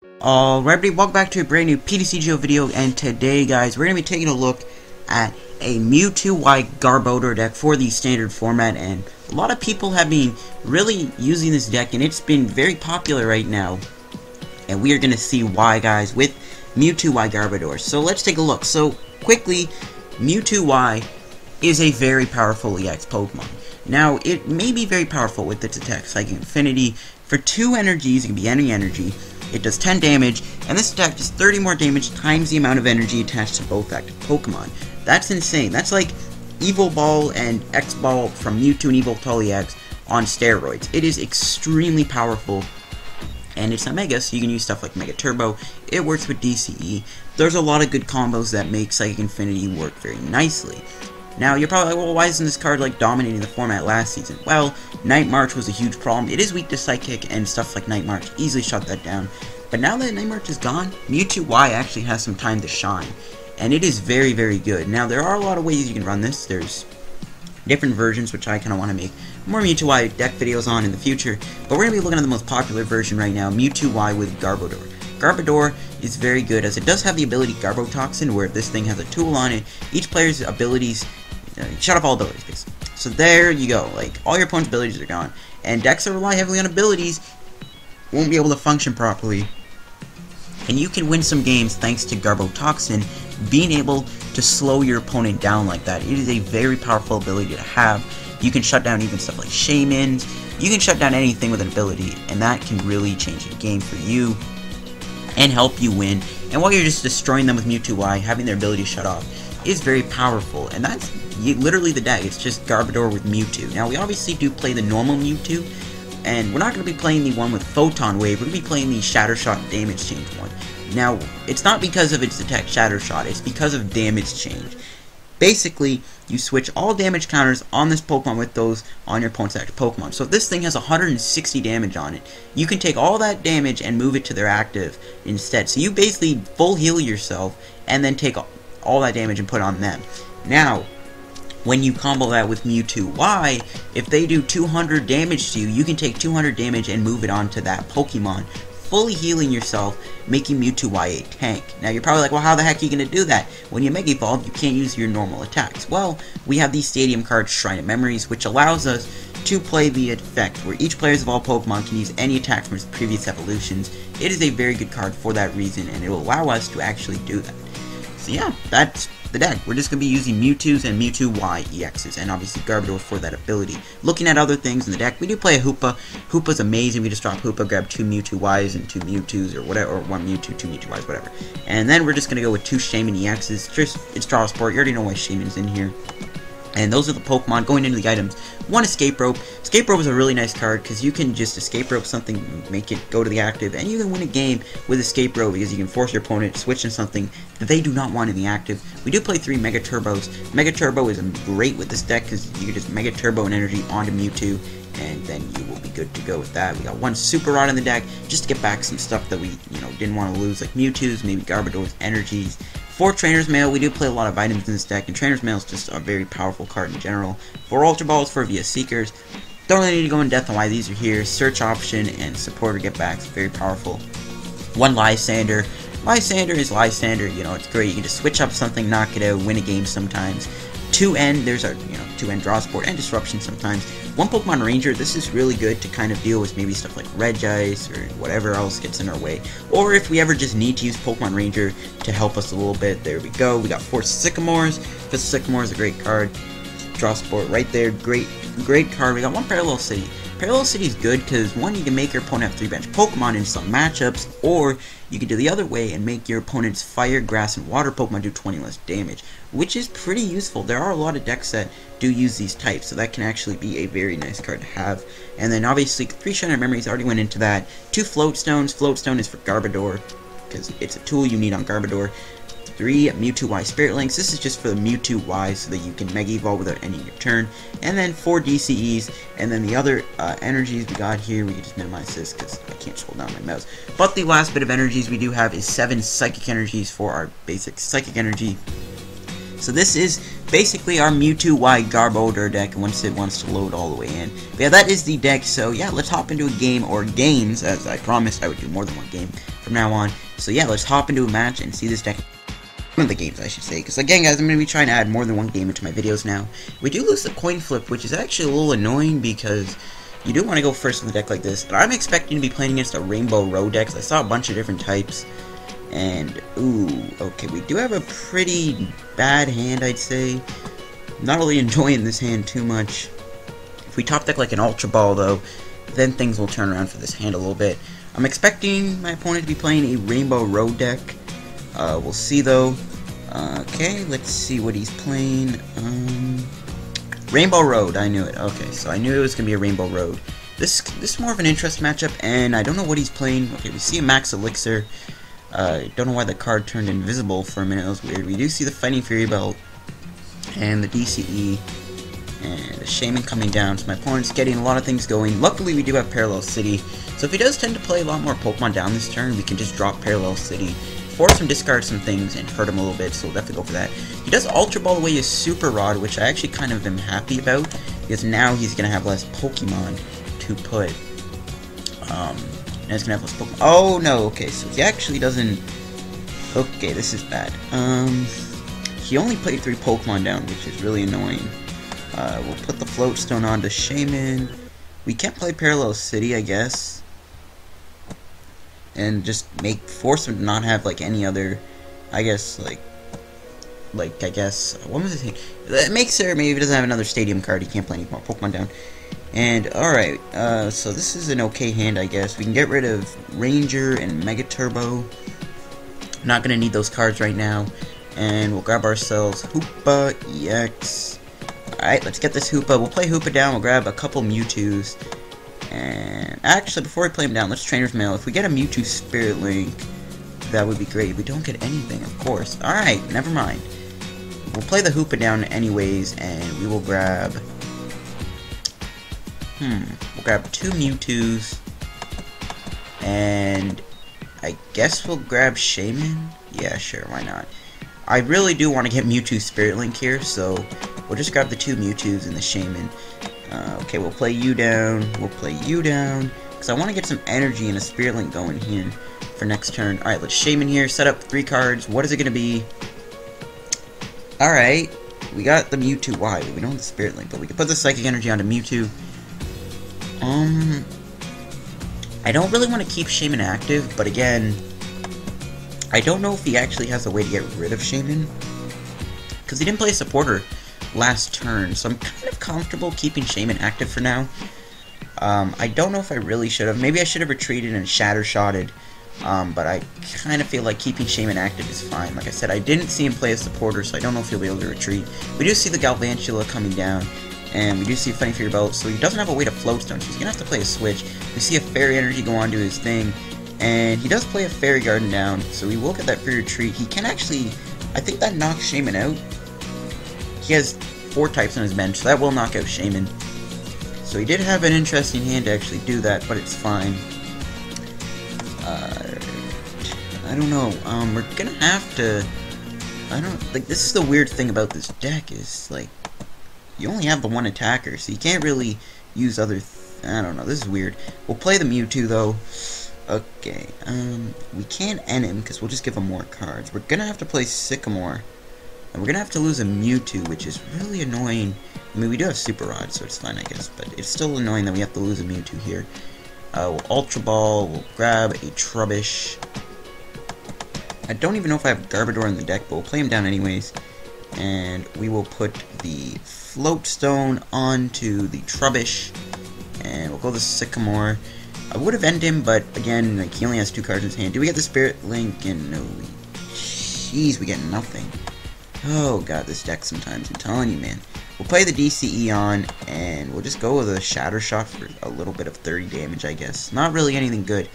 Alright, everybody, welcome back to a brand new PTCGO video, and today, guys, we're going to be taking a look at a Mewtwo Y Garbodor deck for the standard format, and a lot of people have been really using this deck, and it's been very popular right now, and we are going to see why, guys, with Mewtwo Y Garbodor. So let's take a look. So, quickly, Mewtwo Y is a very powerful EX Pokemon. Now, it may be very powerful with its attack, Psychic Infinity. For 2 energies, it can be any energy. It does 10 damage, and this attack does 30 more damage times the amount of energy attached to both active Pokemon. That's insane. That's like Evil Ball and X Ball from Mewtwo and Evoltol EX on steroids. It is extremely powerful, and it's a Mega, so you can use stuff like Mega Turbo. It works with DCE. There's a lot of good combos that make Psychic Infinity work very nicely. Now, you're probably like, well, why isn't this card, like, dominating the format last season? Well, Night March was a huge problem. It is weak to Psychic, and stuff like Night March easily shut that down. But now that Night March is gone, Mewtwo Y actually has some time to shine. And it is very, very good. Now, there are a lot of ways you can run this. There's different versions, which I kind of want to make more Mewtwo Y deck videos on in the future. But we're going to be looking at the most popular version right now, Mewtwo Y with Garbodor. Garbodor is very good, as it does have the ability Garbotoxin, where this thing has a tool on it. Each player's abilities shut off all abilities, basically. So there you go. Like, all your opponent's abilities are gone. And decks that rely heavily on abilities won't be able to function properly. And you can win some games thanks to Garbotoxin being able to slow your opponent down like that. It is a very powerful ability to have. You can shut down even stuff like Shaymins. You can shut down anything with an ability, and that can really change the game for you and help you win. And while you're just destroying them with Mewtwo Y, having their ability shut off is very powerful, and that's literally the deck. It's just Garbodor with Mewtwo. Now, we obviously do play the normal Mewtwo, and we're not going to be playing the one with Photon Wave. We're going to be playing the Shatter Shot Damage Change one. Now, it's not because of its attack Shatter Shot, it's because of damage change. Basically, you switch all damage counters on this Pokemon with those on your opponent's active Pokemon. So if this thing has 160 damage on it, you can take all that damage and move it to their active instead. So you basically full heal yourself and then take all that damage and put it on them. Now, when you combo that with Mewtwo Y, if they do 200 damage to you, you can take 200 damage and move it onto that Pokemon, fully healing yourself, making Mewtwo Y a tank. Now, you're probably like, well, how the heck are you going to do that? When you Mega Evolve, you can't use your normal attacks. Well, we have these Stadium cards, Shrine of Memories, which allows us to play the effect where each player's evolved Pokemon can use any attack from its previous evolutions. It is a very good card for that reason, and it will allow us to actually do that. So yeah, that's the deck. We're just going to be using Mewtwo's and Mewtwo Y EXs, and obviously Garbodor for that ability. Looking at other things in the deck, we do play a Hoopa. Hoopa's amazing. We just drop Hoopa, grab 2 Mewtwo Ys and 2 Mewtwo's, or whatever, or 1 Mewtwo, 2 Mewtwo Ys, whatever. And then we're just going to go with 2 Shaymin EXs. Just, it's Draw Sport. You already know why Shaymin's in here. And those are the Pokemon. Going into the items, 1 Escape Rope. Escape Rope is a really nice card because you can just Escape Rope something, make it go to the active, and you can win a game with Escape Rope because you can force your opponent to switch to something that they do not want in the active. We do play 3 Mega Turbos. Mega Turbo is great with this deck because you can just Mega Turbo and energy onto Mewtwo, and then you will be good to go with that. We got 1 Super Rod in the deck just to get back some stuff that we didn't want to lose, like Mewtwo's, maybe Garbodor's energies. 4 Trainer's Mail. We do play a lot of items in this deck, and Trainer's Mail is just a very powerful card in general. 4 Ultra Balls, 4 VS Seekers. Don't really need to go in depth on why these are here. Search Option and Support or Get Back is very powerful. 1 Lysander. Lysander is Lysander, it's great. You can just switch up something, knock it out, win a game sometimes. 2 N, there's our, 2 N Draw Support and Disruption sometimes. 1 Pokemon Ranger, this is really good to kind of deal with maybe stuff like Regice or whatever else gets in our way. Or if we ever just need to use Pokemon Ranger to help us a little bit, there we go. We got 4 Sycamores, because Sycamore is a great card. Draw Support right there, great card. We got 1 Parallel City. Parallel City is good because, 1, you can make your opponent have 3 bench Pokemon in some matchups, or you can do the other way and make your opponent's Fire, Grass, and Water Pokemon do 20 less damage, which is pretty useful. There are a lot of decks that do use these types, so that can actually be a very nice card to have. And then obviously 3 Shrine of Memories, already went into that. 2 Float Stones. Float Stone is for Garbodor because it's a tool you need on Garbodor. 3 Mewtwo Y Spirit Links. This is just for the Mewtwo Y so that you can Mega Evolve without ending your turn. And then 4 DCEs. And then the other energies we got here, we can just minimize this because I can't scroll down my mouse. But the last bit of energies we do have is 7 Psychic Energies for our basic Psychic Energy. So this is basically our Mewtwo Y Garbodor deck once it wants to load all the way in. But yeah, that is the deck, so yeah, let's hop into a game, or games, as I promised I would do more than one game from now on. So yeah, let's hop into a match and see this deck. One of the games, I should say, because again, guys, I'm going to be trying to add more than one game into my videos now. We do lose the coin flip, which is actually a little annoying, because you do want to go first in the deck like this. And I'm expecting to be playing against a Rainbow Road deck. I saw a bunch of different types. And, ooh, okay, we do have a pretty bad hand, I'd say. Not really enjoying this hand too much. If we top deck like an Ultra Ball, though, then things will turn around for this hand a little bit. I'm expecting my opponent to be playing a Rainbow Road deck. We'll see, though. Okay, let's see what he's playing. Rainbow Road, I knew it. Okay, so I knew it was going to be a Rainbow Road. This is more of an interest matchup, and I don't know what he's playing. Okay, we see a Max Elixir. Don't know why the card turned invisible for a minute. It was weird. We do see the Fighting Fury Belt and the DCE and the Shaman coming down. So my opponent's getting a lot of things going. Luckily, we do have Parallel City. So if he does tend to play a lot more Pokemon down this turn, we can just drop Parallel City, force him discard some things, and hurt him a little bit. So we'll definitely go for that. He does Ultra Ball away his Super Rod, which I actually kind of am happy about, because now he's going to have less Pokemon to put. And it's gonna have less Pokemon. Oh no, okay, so he actually doesn't. Okay, this is bad. He only played 3 Pokemon down, which is really annoying. We'll put the Float Stone on to Shaman. We can't play Parallel City, I guess. And just force him to not have like any other, I guess, like I guess, what was the thing? That makes it, maybe if he doesn't have another Stadium card, he can't play any more Pokemon down. And, alright, so this is an okay hand, I guess. We can get rid of Ranger and Mega Turbo. Not gonna need those cards right now. And we'll grab ourselves Hoopa EX. Alright, let's get this Hoopa. We'll play Hoopa down, we'll grab a couple Mewtwo's. And, actually, before we play him down, let's Trainer's Mail. If we get a Mewtwo Spirit Link, that would be great. We don't get anything, of course. Alright, never mind. We'll play the Hoopa down anyways, and we will grab... we'll grab 2 Mewtwo's, and I guess we'll grab Shaman? Yeah, sure, why not? I really do want to get Mewtwo Spirit Link here, so we'll just grab the 2 Mewtwo's and the Shaman. Okay, we'll play you down, because I want to get some energy and a Spirit Link going here for next turn. Alright, let's Shaman here, set up 3 cards. What is it going to be? Alright, we got the Mewtwo. Why? We don't have the Spirit Link, but we can put the Psychic Energy onto Mewtwo. I don't really want to keep Shaman active, but again, I don't know if he actually has a way to get rid of Shaman, because he didn't play a supporter last turn, so I'm kind of comfortable keeping Shaman active for now. I don't know if I really should have. Maybe I should have retreated and Shatter-Shotted, but I kind of feel like keeping Shaman active is fine. Like I said, I didn't see him play a supporter, so I don't know if he'll be able to retreat. We do see the Galvantula coming down, and we do see a Fighting Fury Belt, so he doesn't have a way to Float Stone, so he's going to have to play a Switch. We see a Fairy Energy go on to his thing, and he does play a Fairy Garden down, so we will get that free retreat. He can actually, I think that knocks Shaman out. He has 4 types on his bench, so that will knock out Shaman. So he did have an interesting hand to actually do that, but it's fine. I don't know, we're going to have to, this is the weird thing about this deck, is, like, you only have the 1 attacker, so you can't really use other... I don't know, this is weird. We'll play the Mewtwo, though. Okay, we can't end him, because we'll just give him more cards. We're gonna have to play Sycamore. And we're gonna have to lose a Mewtwo, which is really annoying. I mean, we do have Super Rod, so it's fine, I guess. But it's still annoying that we have to lose a Mewtwo here. We'll Ultra Ball, we'll grab a Trubbish. I don't even know if I have Garbodor in the deck, but we'll play him down anyways. And we will put the Float Stone onto the Trubbish, and we'll go the Sycamore. I would have ended him, but again, like, he only has 2 cards in his hand. Do we get the Spirit Link? And no, jeez, we get nothing. Oh god, this deck sometimes, I'm telling you, man. We'll play the DCE on, and we'll just go with a Shatter Shot for a little bit of 30 damage, I guess. Not really anything good.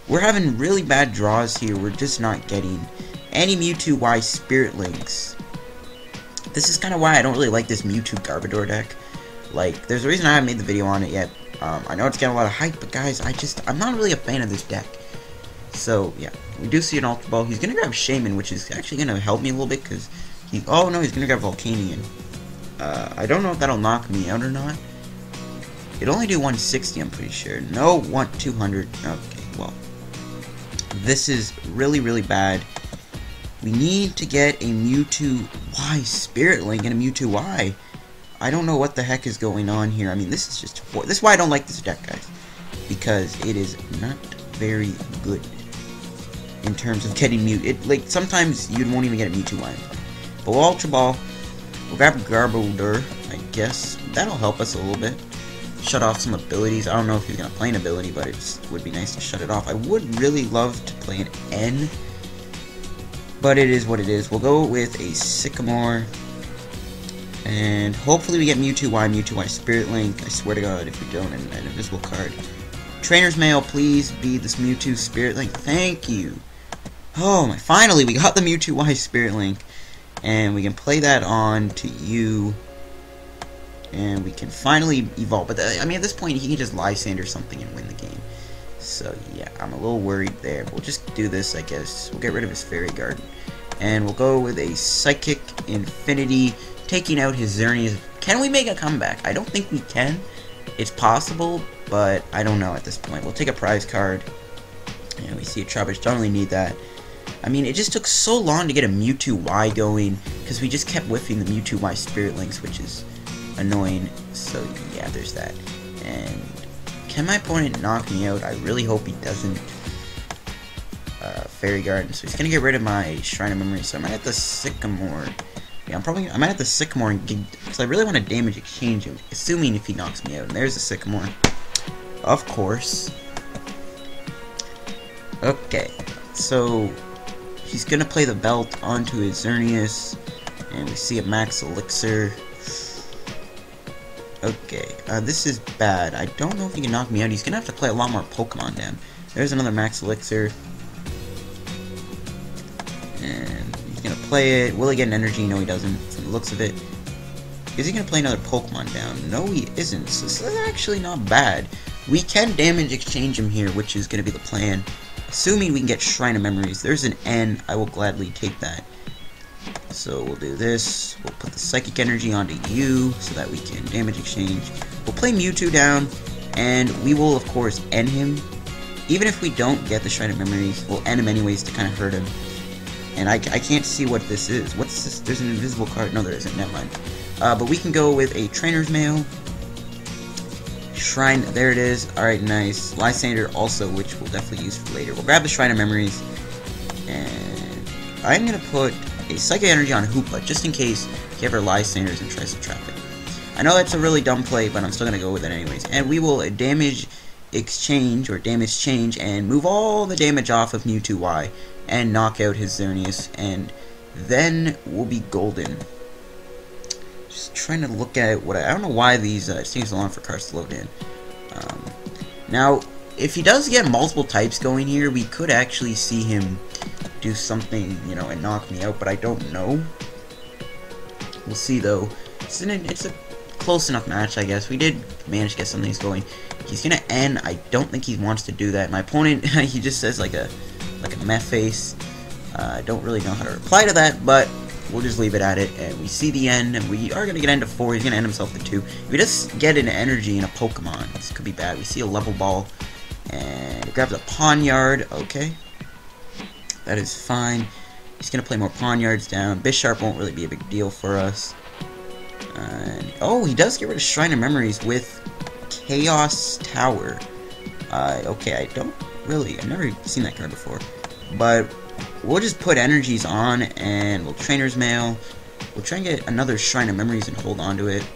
We're having really bad draws here. We're just not getting any Mewtwo Y Spirit Links. This is kind of why I don't really like this Mewtwo Garbodor deck. Like, there's a reason I haven't made the video on it yet. I know it's getting a lot of hype, but guys, I'm not really a fan of this deck. So, yeah, we do see an Ultra Ball. He's going to grab Shaman, which is actually going to help me a little bit, because oh no, he's going to grab Volcanion. I don't know if that'll knock me out or not. It'll only do 160, I'm pretty sure. No, 200. Okay, well. This is really, really bad. We need to get a Mewtwo Y Spirit Link and a Mewtwo Y. I don't know what the heck is going on here. I mean, this is just... This is why I don't like this deck, guys. Because it is not very good in terms of getting Mewtwo. Like, sometimes you won't even get a Mewtwo Y. But we'll Ultra Ball. We'll grab Garbodor, I guess. That'll help us a little bit. Shut off some abilities. I don't know if he's going to play an ability, but it would be nice to shut it off. I would really love to play an N, but it is what it is. We'll go with a Sycamore, and hopefully we get Mewtwo Y Spirit Link. I swear to God, if we don't, an invisible card. Trainer's Mail, please be this Mewtwo Spirit Link. Thank you. Oh my! Finally, we got the Mewtwo Y Spirit Link, and we can play that on to you. And we can finally evolve. But I mean, at this point, he can just Lysandre or something and win the game. So yeah, I'm a little worried there. We'll just do this, I guess. We'll get rid of his Fairy Garden, and we'll go with a Psychic Infinity, taking out his Xerneas. Can we make a comeback? I don't think we can. It's possible, but I don't know at this point. We'll take a prize card, and we see a Trapinch. Don't really need that. I mean, it just took so long to get a Mewtwo Y going because we just kept whiffing the Mewtwo Y Spirit Links, which is annoying. So yeah, there's that. And can my opponent knock me out? I really hope he doesn't. Fairy Garden. So he's gonna get rid of my Shrine of Memory. So I might have to Sycamore. Yeah, I might have to Sycamore because I really want to damage exchange him, assuming if he knocks me out. And there's a Sycamore, of course. Okay, so he's gonna play the belt onto his Xerneas, and we see a Max Elixir. Okay, this is bad. I don't know if he can knock me out. He's gonna have to play a lot more Pokemon down. There's another Max Elixir. And he's gonna play it. Will he get an energy? No, he doesn't, from the looks of it. Is he gonna play another Pokemon down? No, he isn't. So this is actually not bad. We can damage exchange him here, which is gonna be the plan. Assuming we can get Shrine of Memories. There's an N. I will gladly take that. So we'll do this. We'll put the Psychic Energy onto you so that we can damage exchange. We'll play Mewtwo down, and we will, of course, end him. Even if we don't get the Shrine of Memories, we'll end him anyways to kind of hurt him. And I can't see what this is. What's this? There's an invisible card. No, there isn't. Never mind. But we can go with a Trainer's Mail. Shrine. There it is. Alright, nice. Lysandre also, which we'll definitely use for later. We'll grab the Shrine of Memories. And I'm going to put a Psychic Energy on Hoopa, just in case he ever Lysandres and tries to trap it. I know that's a really dumb play, but I'm still going to go with it anyways. And we will damage exchange, or damage change, and move all the damage off of Mewtwo Y, and knock out his Xerneas, and then we'll be golden. Just trying to look at what I don't know why these, it takes so long for cards to load in. Now, if he does get multiple types going here, we could actually see him do something, you know, and knock me out, but I don't know. We'll see, though. It's a close enough match, I guess. We did manage to get some things going. He's gonna end. I don't think he wants to do that. My opponent, he just says like a meh face. I don't really know how to reply to that, but we'll just leave it at it. And we see the end, and we are gonna get end to 4. He's gonna end himself to 2. If we just get an energy in a Pokemon, this could be bad. We see a level ball, and he grabs a Pawniard. Okay. That is fine. He's going to play more Pawniards down. Bisharp won't really be a big deal for us. And, oh, he does get rid of Shrine of Memories with Chaos Tower. Okay, I've never seen that card before. But we'll just put energies on, and we'll Trainer's Mail. We'll try and get another Shrine of Memories and hold on to it.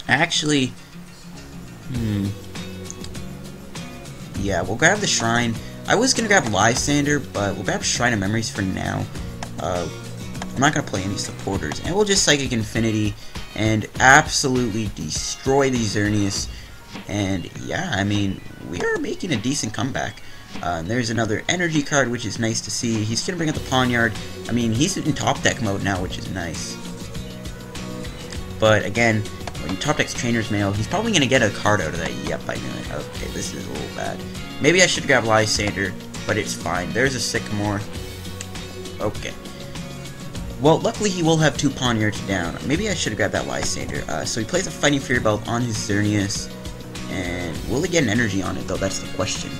Actually, yeah, we'll grab the Shrine. I was going to grab Lysandre, but we'll grab Shrine of Memories for now. I'm not going to play any supporters. And we'll just Psychic Infinity and absolutely destroy these Xerneas. And yeah, I mean, we are making a decent comeback. There's another energy card, which is nice to see. He's going to bring up the Pawniard. I mean, he's in top deck mode now, which is nice. But again, when you top deck's Trainer's Mail, he's probably going to get a card out of that. Yep, I knew it. Okay, this is a little bad. Maybe I should grab Lysandre, but it's fine. There's a Sycamore. Okay. Well, luckily he will have 2 Pawniards down. Maybe I should have grabbed that Lysander. So he plays a Fighting Fury Belt on his Xerneas. And will he get an energy on it, though? That's the question.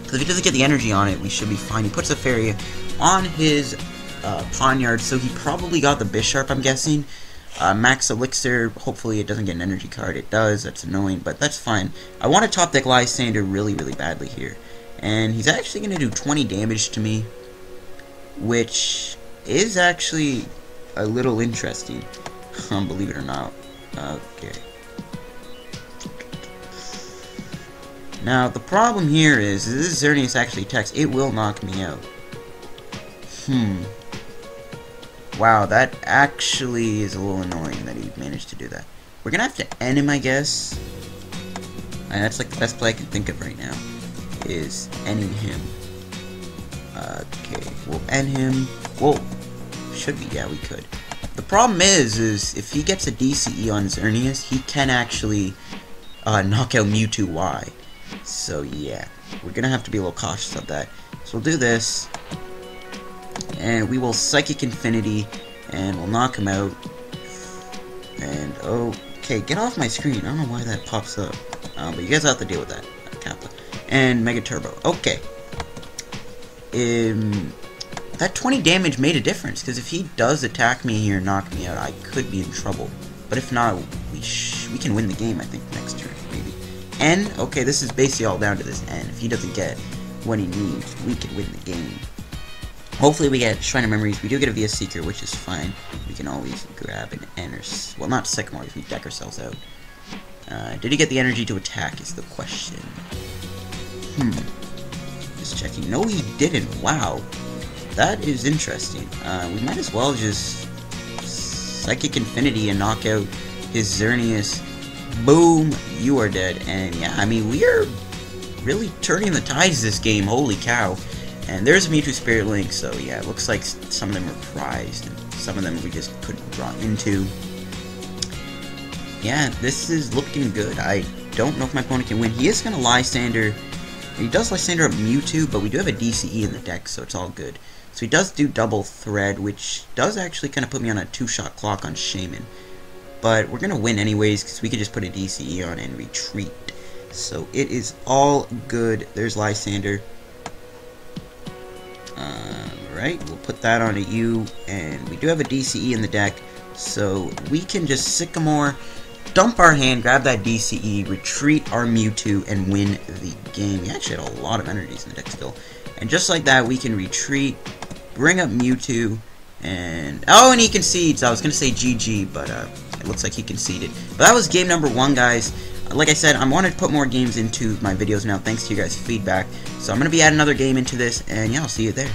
Because if he doesn't get the energy on it, we should be fine. He puts a Fairy on his Pawniard, so he probably got the Bisharp, I'm guessing. Max Elixir, hopefully it doesn't get an energy card. It does, that's annoying, but that's fine. I want to top deck Lysander really, really badly here. And he's actually going to do 20 damage to me, which is actually a little interesting, believe it or not. Okay. Now, the problem here is this Xerneas actually attacks. It will knock me out. Wow, that actually is a little annoying that he managed to do that. We're gonna have to end him, I guess. And that's like the best play I can think of right now, is ending him. Okay, we'll end him. Whoa, should be, yeah, we could. The problem is if he gets a DCE on Xerneas, he can actually knock out Mewtwo Y. So yeah, we're gonna have to be a little cautious of that. So we'll do this. And we will Psychic Infinity, and we'll knock him out. And, okay, get off my screen. I don't know why that pops up. But you guys have to deal with that. Kappa. And Mega Turbo. Okay. That 20 damage made a difference, because if he does attack me here and knock me out, I could be in trouble. But if not, we can win the game, I think, next turn, maybe. N, okay, this is basically all down to this N. If he doesn't get what he needs, we can win the game. Hopefully we get Shrine of Memories. We do get a VS Seeker, which is fine. We can always grab an N, well, not Sycamore, if we deck ourselves out. Did he get the energy to attack is the question. Just checking. No, he didn't. Wow. That is interesting. We might as well just Psychic Infinity and knock out his Xerneas. Boom, you are dead. And yeah, I mean, we are really turning the tides this game. Holy cow. And there's a Mewtwo Spirit Link, so yeah, it looks like some of them are prized, and some of them we just couldn't draw into. Yeah, this is looking good. I don't know if my opponent can win. He is going to Lysander. He does Lysander up Mewtwo, but we do have a DCE in the deck, so it's all good. So he does do Double Thread, which does actually kind of put me on a 2-shot clock on Shaman. But we're going to win anyways, because we could just put a DCE on and retreat. So it is all good. There's Lysander. Right, we'll put that onto you, and we do have a DCE in the deck, so we can just Sycamore, dump our hand, grab that DCE, retreat our Mewtwo, and win the game. We actually had a lot of energies in the deck still. And just like that, we can retreat, bring up Mewtwo, and... oh, and he concedes! I was going to say GG, but it looks like he conceded. But that was game number 1, guys. Like I said, I wanted to put more games into my videos now, thanks to you guys' feedback. So I'm going to be adding another game into this, and yeah, I'll see you there.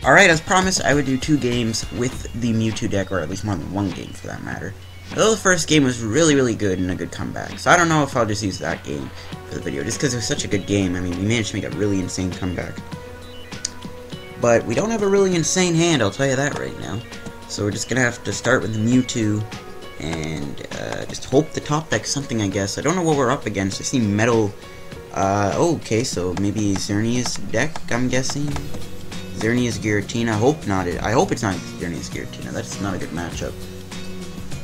Alright, as promised, I would do 2 games with the Mewtwo deck, or at least more than 1 game for that matter. Although the first game was really, really good and a good comeback, so I don't know if I'll just use that game for the video, just because it was such a good game. I mean, we managed to make a really insane comeback. But we don't have a really insane hand, I'll tell you that right now. So we're just going to have to start with the Mewtwo, and just hope the top deck's something, I guess. I don't know what we're up against. I see Metal... okay, so maybe Xerneas deck, I'm guessing. Xerneas Giratina. I hope it's not Xerneas Giratina. That's not a good matchup.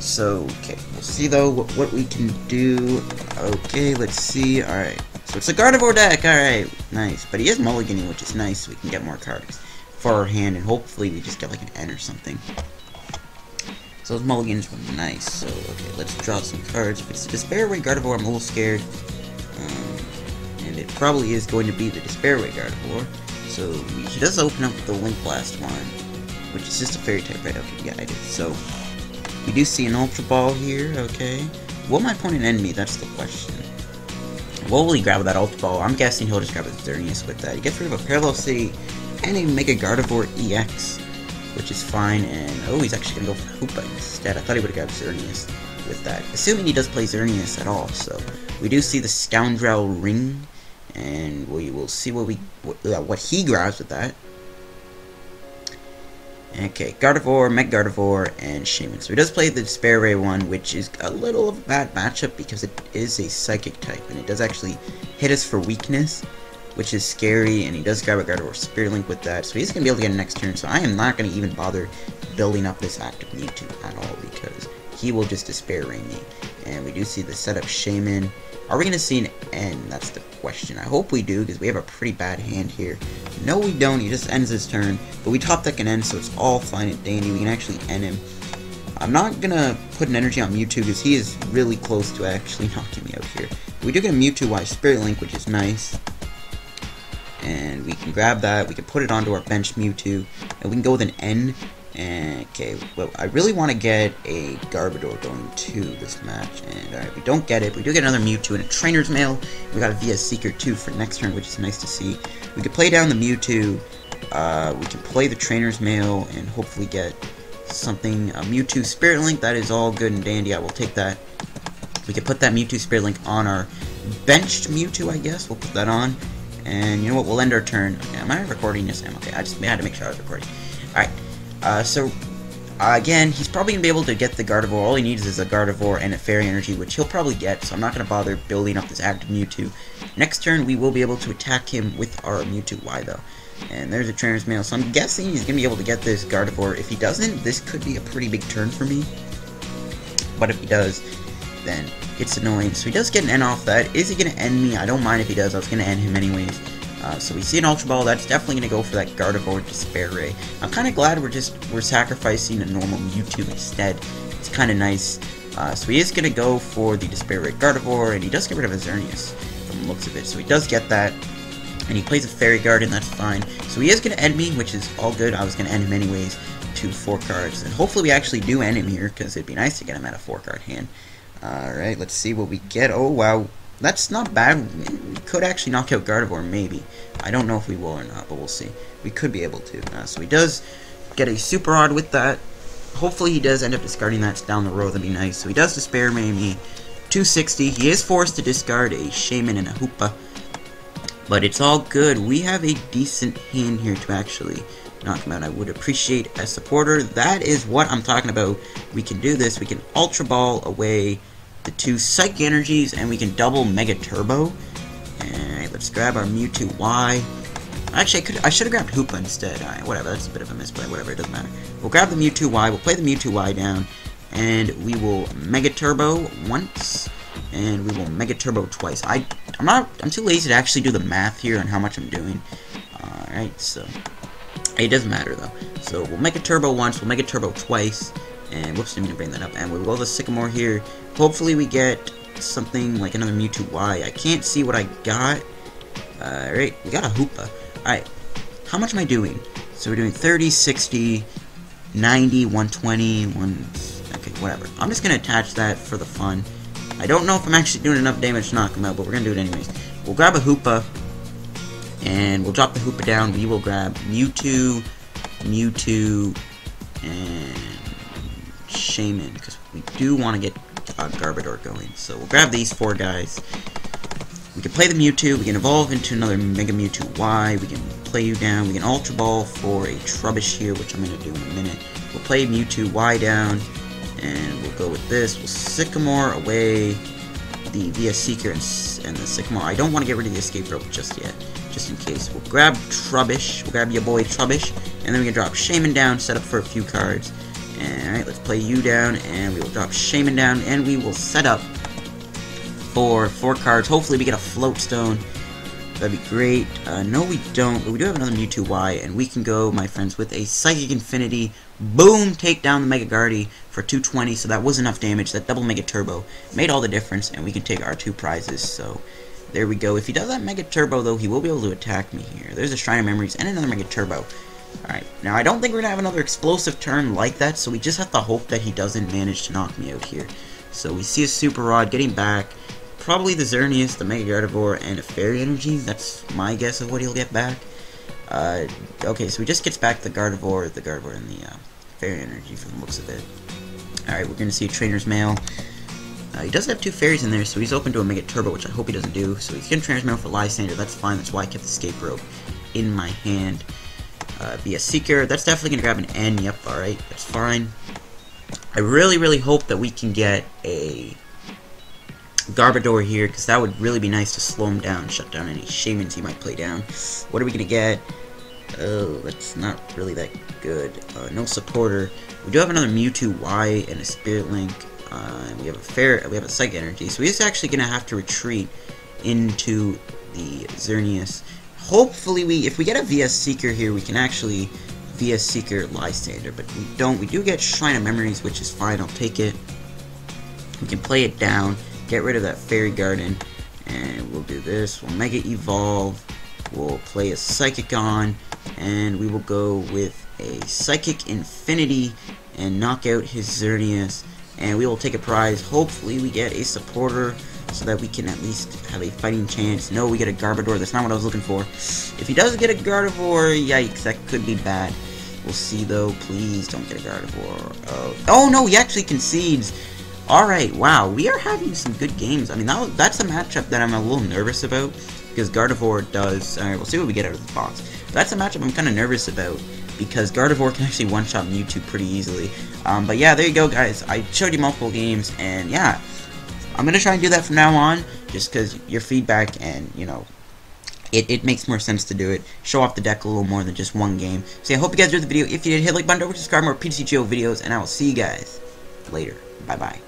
So, okay, we'll see though what we can do. Okay, let's see. Alright, so it's a Gardevoir deck. Alright, nice. But he is mulliganing, which is nice, so we can get more cards for our hand, and hopefully we just get like an N or something. So those mulligans were nice. So, okay, let's draw some cards. If it's a Despairway Gardevoir, I'm a little scared. And it probably is going to be the Despairway Gardevoir. So he does open up the Link Blast one, which is just a Fairy type, right? Okay, yeah, I did. So we do see an Ultra Ball here. Okay, will my opponent end me? That's the question. What will he grab with that Ultra Ball? I'm guessing he'll just grab his Xerneas with that. He gets rid of a Parallel City and a Mega Gardevoir EX, which is fine. And oh, he's actually gonna go for Hoopa instead. I thought he would have grabbed Xerneas with that, assuming he does play Xerneas at all. So we do see the Scoundrel Ring. And we will see what he grabs with that. Okay, Gardevoir, Mega Gardevoir, and Shaman. So he does play the Despairway one, which is a little of a bad matchup because it is a Psychic type, and it does actually hit us for weakness, which is scary, and he does grab a Gardevoir Spirit Link with that, so he's going to be able to get it next turn, so I am not going to even bother building up this active Mewtwo at all, because he will just Despair Ray me. And we do see the setup Shaman. Are we going to see an end? That's the question. I hope we do, because we have a pretty bad hand here. No, we don't. He just ends his turn. But we top deck an end, so it's all fine and dandy. We can actually end him. I'm not going to put an energy on Mewtwo, because he is really close to actually knocking me out here. We do get a Mewtwo Y Spirit Link, which is nice. And we can grab that. We can put it onto our bench Mewtwo. And we can go with an N. Okay, well, I really want to get a Garbodor going to this match, and alright, we don't get it. We do get another Mewtwo and a Trainer's Mail. We got a VS Seeker too for next turn, which is nice to see. We can play down the Mewtwo, we can play the Trainer's Mail, and hopefully get something, a Mewtwo Spirit Link. That is all good and dandy, I will take that. We can put that Mewtwo Spirit Link on our benched Mewtwo, I guess. We'll put that on, and you know what, we'll end our turn. Okay, am I recording? Yes, I am. Okay, I just had to make sure I was recording. Alright. Again, he's probably going to be able to get the Gardevoir. All he needs is a Gardevoir and a Fairy Energy, which he'll probably get, so I'm not going to bother building up this active Mewtwo. Next turn, we will be able to attack him with our Mewtwo Y, though. And there's a Trainer's Mail, so I'm guessing he's going to be able to get this Gardevoir. If he doesn't, this could be a pretty big turn for me. But if he does, then it's annoying. So he does get an N off that. Is he going to end me? I don't mind if he does. I was going to end him anyways. So we see an Ultra Ball. That's definitely going to go for that Gardevoir Despair Ray. I'm kind of glad we're sacrificing a normal Mewtwo instead. It's kind of nice. So he is going to go for the Despair Ray Gardevoir, and he does get rid of a Xerneas from the looks of it. So he does get that, and he plays a Fairy Garden. That's fine. So he is going to end me, which is all good. I was going to end him anyways to 4 cards, and hopefully we actually do end him here, because it'd be nice to get him at a 4-card hand. Alright, let's see what we get. Oh, wow. That's not bad. We could actually knock out Gardevoir, maybe. I don't know if we will or not, but we'll see. We could be able to. So he does get a Super Rod with that. Hopefully he does end up discarding that down the road. That'd be nice. So he does Despair Ray me. 260. He is forced to discard a Shaman and a Hoopa. But it's all good. We have a decent hand here to actually knock him out. I would appreciate a supporter. That is what I'm talking about. We can do this. We can Ultra Ball away the 2 Psychic Energies, and we can double Mega Turbo. Alright, let's grab our Mewtwo Y. Actually, I should have grabbed Hoopa instead. Alright, whatever, that's a bit of a misplay, whatever, it doesn't matter. We'll grab the Mewtwo Y, we'll play the Mewtwo Y down, and we will Mega Turbo once, and we will Mega Turbo twice. I'm too lazy to actually do the math here on how much I'm doing. Alright, so it doesn't matter though. So we'll Mega Turbo once, we'll Mega Turbo twice, and whoops, didn't mean to bring that up. And we'll go the Sycamore here. Hopefully we get something like another Mewtwo Y. I can't see what I got. Alright, we got a Hoopa. Alright, how much am I doing? So we're doing 30, 60, 90, 120, okay, whatever. I'm just going to attach that for the fun. I don't know if I'm actually doing enough damage to knock him out, but we're going to do it anyways. We'll grab a Hoopa, and we'll drop the Hoopa down. We will grab Mewtwo, and Shaman, because we do want to get Garbodor going. So we'll grab these 4 guys. We can play the Mewtwo, we can evolve into another Mega Mewtwo Y, we can play you down, we can Ultra Ball for a Trubbish here, which I'm going to do in a minute. We'll play Mewtwo Y down, and we'll go with this. We'll Sycamore away the VS Seeker and the Sycamore. I don't want to get rid of the Escape Rope just yet, just in case. We'll grab Trubbish, we'll grab your boy Trubbish, and then we can drop Shaman down, set up for a few cards. Alright, let's play you down, and we will drop Shaman down, and we will set up for 4 cards. Hopefully we get a Float Stone. That'd be great. No, we don't, but we do have another Mewtwo Y, and we can go, my friends, with a Psychic Infinity. Boom! Take down the Mega Guardy for 220, so that was enough damage. That double Mega Turbo made all the difference, and we can take our 2 prizes, so there we go. If he does that Mega Turbo, though, he will be able to attack me here. There's a Shrine of Memories and another Mega Turbo. Alright, now I don't think we're going to have another explosive turn like that, so we just have to hope that he doesn't manage to knock me out here. So we see a Super Rod getting back, probably the Xerneas, the Mega Gardevoir, and a Fairy Energy. That's my guess of what he'll get back. Okay, so he just gets back the Gardevoir, and the Fairy Energy from the looks of it. Alright, we're going to see a Trainer's Mail. He does have 2 fairies in there, so he's open to a Mega Turbo, which I hope he doesn't do. So he's getting Trainer's Mail for Lysander. That's fine, that's why I kept the Escape Rope in my hand. VS Seeker, that's definitely going to grab an N. Yep, alright, that's fine. I really hope that we can get a Garbodor here, because that would really be nice to slow him down, shut down any Shamans he might play down. What are we going to get? Oh, that's not really that good. No supporter. We do have another Mewtwo Y and a Spirit Link. And we have a Psych Energy. So we're actually gonna have to retreat into the Xerneas. Hopefully, if we get a VS Seeker here, we can actually VS Seeker Lysander, but we don't. We do get Shrine of Memories, which is fine. I'll take it. We can play it down, get rid of that Fairy Garden, and we'll do this. We'll Mega Evolve. We'll play a Psychic on, and we will go with a Psychic Infinity and knock out his Xerneas, and we will take a prize. Hopefully we get a supporter so that we can at least have a fighting chance. No, we get a Garbodor. That's not what I was looking for. If he does get a Gardevoir, yikes, that could be bad. We'll see though. Please don't get a Gardevoir. Oh no, he actually concedes. Alright, wow, we are having some good games. I mean, that's a matchup that I'm a little nervous about, because Gardevoir does... Alright, we'll see what we get out of the box. That's a matchup I'm kind of nervous about, because Gardevoir can actually one-shot Mewtwo pretty easily. But yeah, there you go, guys. I showed you multiple games, and yeah, I'm going to try and do that from now on, just because your feedback and, you know, it makes more sense to do it. Show off the deck a little more than just one game. So yeah, I hope you guys enjoyed the video. If you did, hit the like button, don't forget to subscribe for more PTCGO videos, and I will see you guys later. Bye-bye.